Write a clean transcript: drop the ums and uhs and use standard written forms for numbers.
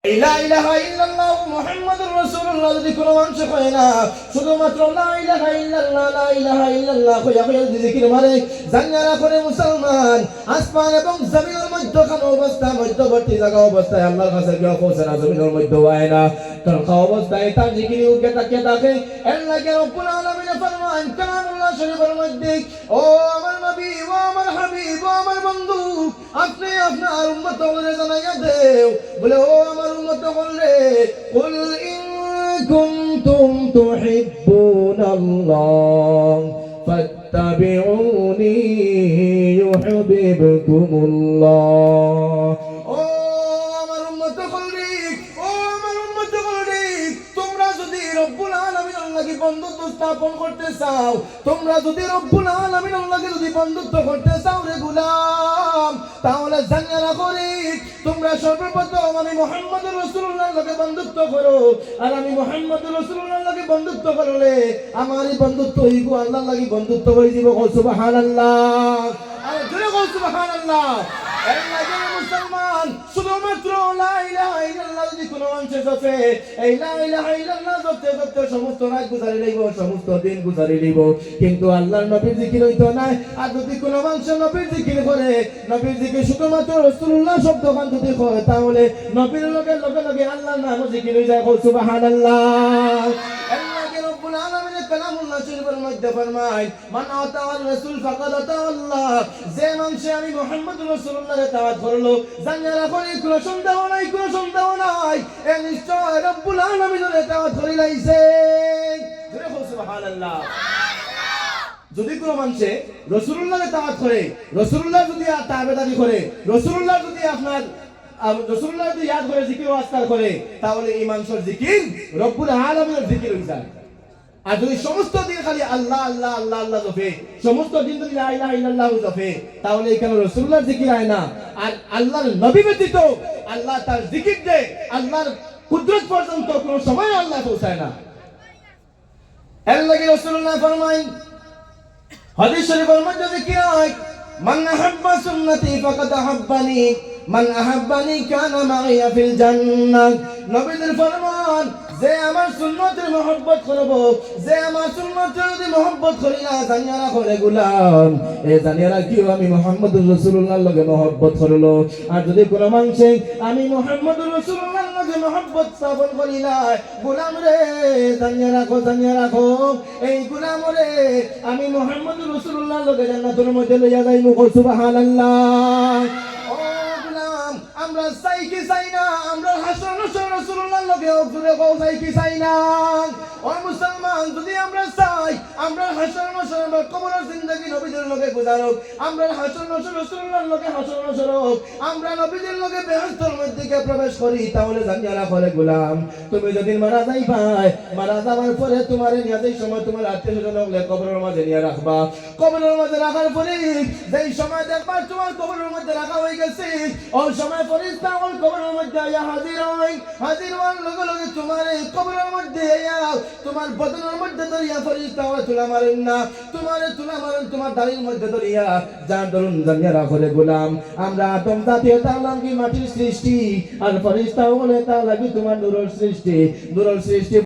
লা ইলাহা ইল্লাল্লাহ মুহাম্মাদুর রাসূলুল্লাহ যদি কোনো মানুষ কয় না, শুধুমাত্র লা ইলাহা ইল্লাল্লাহ লা ইলাহা ইল্লাল্লাহ কইয়া জিকির মারে, জানিয়া করে মুসলমান আসমান এবং জমিনের মধ্যখানে অবস্থা, মধ্যবর্তী জায়গা অবস্থায় আল্লাহর কাছে গিয়ে পৌঁছে না, জমিনের মধ্যে হয় না, তখন অবস্থায় তার জিকির উঠে তাকিয়ে থাকে। এর লাগে রব্বুল আলামিন ফরমান কালামুল্লাহ শরীফের মধ্যে, ও আমার নবী, ও আমার হাবিব, ও আমার বন্ধু, আপনি আপনার উম্মত হলে জানাইয়া দেও, বলে ও আমার উম্মত হলে, কুল ইন কুনতুম তুহিব্বুনাল্লাহ ফাত্তাবিউনি ইউহিব্বুকুমুল্লাহ। ও আমার উম্মত হলে, ও আমার উম্মত হলে, তোমরা যদি রব্বুল আলামিন আল্লাহকে বন্ধুত্ব স্থাপন করতে চাও, তোমরা যদি রব্বুল আলামিন আল্লাহকে যদি বন্ধুত্ব করতে চাও রে গোলাম, তাহলে জানিয়ে রাখো রে, তোমরা সর্বপ্রথম আমি মুহাম্মদুর রাসূলুল্লাহর লগে বন্ধুত্ব করো, আর আমি মুহাম্মদুর রাসূলুল্লাহর লগে বন্ধুত্ব করলে আমারই বন্ধুত্ব হইব, আল্লাহর লাগি বন্ধুত্ব হয়ে যাব। সুবহানাল্লাহ, আর জোরে বল সুবহানাল্লাহ। এর লাগে মুসলমান শুধুমাত্র লা ইলাহা ইল্লাল্লাহ যদি কোনো মানুষের জপে, এই লা ইলাহা ইল্লাল্লাহ জপতে জপতে সমস্ত রাত গুজারি লইব, সমস্ত দিন গুজারি লইব, কিন্তু আল্লাহর নবীর জিকির হইতো না। আর যদি কোনো মানুষ নবীর জিকির করে, নবীর জিকির শুধুমাত্র রাসূলুল্লাহ শব্দ গান যদি করে, তাহলে নবীর লগে লগে লগে আল্লাহর নাম জিকির হয়ে যায়। সুবহানাল্লাহ। এর লাগে রব্বুল আলামিন কালামুল্লাহ শরীফের মধ্যে ফরমায়, মান আতাওয়ার রাসূল ফাকাদ আতাওয়াল্লাহ, যে মানুষ আমি মুহাম্মদুর রাসূলুল্লাহর ইতাআত করলো, জানিয়া রাখো কোনো সন্দেহ নাই, কোনো সন্দেহ নাই, এ নিশ্চয় রব্বুল আলামিনের ইতাআত করে লাইছে। জোরে বল সুবহানাল্লাহ। যদি কোনো মানুষ রাসূলুল্লাহর ইতাআত করে, রাসূলুল্লাহ যদি তাবেদারি করে, রাসূলুল্লাহ যদি আপনার রাসূলুল্লাহ যদি ইয়াদ করে জিকির ও আজকার করে, তাহলে এই মানুষের জিকির রব্বুল আলামিনের জিকির হয়ে যায়। আর যদি সমস্ত দিন খালি আল্লাহ আল্লাহ আল্লাহ আল্লাহ জপে, সমস্ত দিন যদি লা ইলাহা ইল্লাল্লাহ জপে, তাহলে এখানে রাসূলুল্লাহর জিকির হয় না। আর আল্লাহর নবী ব্যতীত আল্লাহ তার জিকির দেয়, আল্লাহর কুদরত পর্যন্ত কোনো সময় আল্লাহ পৌঁছায় না। এর লাগি রাসূলুল্লাহ ফরমায়, হাদিস শরীফের মধ্যে জিকির হয়, মান আহাব্বা সুন্নতি ফাকাদ আহাব্বানি, মান আহাব্বানি কানা মাইয়া ফিল জান্নাহ। নবীদের ফরমান, যে আমার সুন্নতের মহব্বত করব, যে আমার সুন্নতের যদি মহব্বত করি না, জানিয়া রাখো রে গোলাম, এ জানিয়া রাখিও আমি মুহাম্মদুর রাসূলুল্লাহর লগে মহব্বত করলো। আর যদি কোনো মানুষ আমি মুহাম্মদুর রাসূলুল্লাহর লগে মহব্বত স্থাপন করি না, গোলাম রে জানিয়া রাখো, জানিয়া রাখো, এই গোলাম রে আমি মুহাম্মদুর রাসূলুল্লাহর লগে জান্নাতের মধ্যে লইয়া যাইমু। সুবহানাল্লাহ। ও গোলাম, আমরা চাই কি চাই না? আমরা হাসর নাসর রাসূলুল্লাহর লগে জুড়ে পৌঁছাই কি চাই না? ও মুসলমান, যদি আমরা চাই আমরা হাসর নাসর আমরা কবরের জিন্দেগি নবীদের লগে গুজারব, আমরা হাসর নাসর রাসূলুল্লাহর লগে হাসর নাসর হোক, আমরা নবীদের লগে বেহেশতের মধ্যে গিয়ে প্রবেশ করি, তাহলে জানিয়া রাখো রে গোলাম, তুমি যদি মারা যাইবাই, মারা যাওয়ার পরে তোমার নিয়ে যেই সময় তোমার আত্মীয়স্বজন হলে কবরের মাঝে নিয়ে রাখবা, কবরের মাঝে রাখার পরে যেই সময় দেখবা তোমার কবরের মধ্যে রাখা হয়ে গেছে, ওই সময় ফেরেশতা ওই কবরের মধ্যে আয়া হাজির হয়, হাজির হওয়ার লগে লগে তোমার এই কবরের মধ্যে আয়া তোমার বদনের মধ্যে ধরিয়া ফেরেশতা ওরা তুলা মারেন না, তোমার তুলা মারেন তোমার দাড়ির মধ্যে ধরিয়া, যার দরুন জানিয়া রাখো রে গোলাম, আমরা আদম জাতীয় তার নাম কি মাটির সৃষ্টি, আর ফেরেশতা বলে তার লাগি তোমার নূরের সৃষ্টি, নূরের সৃষ্টি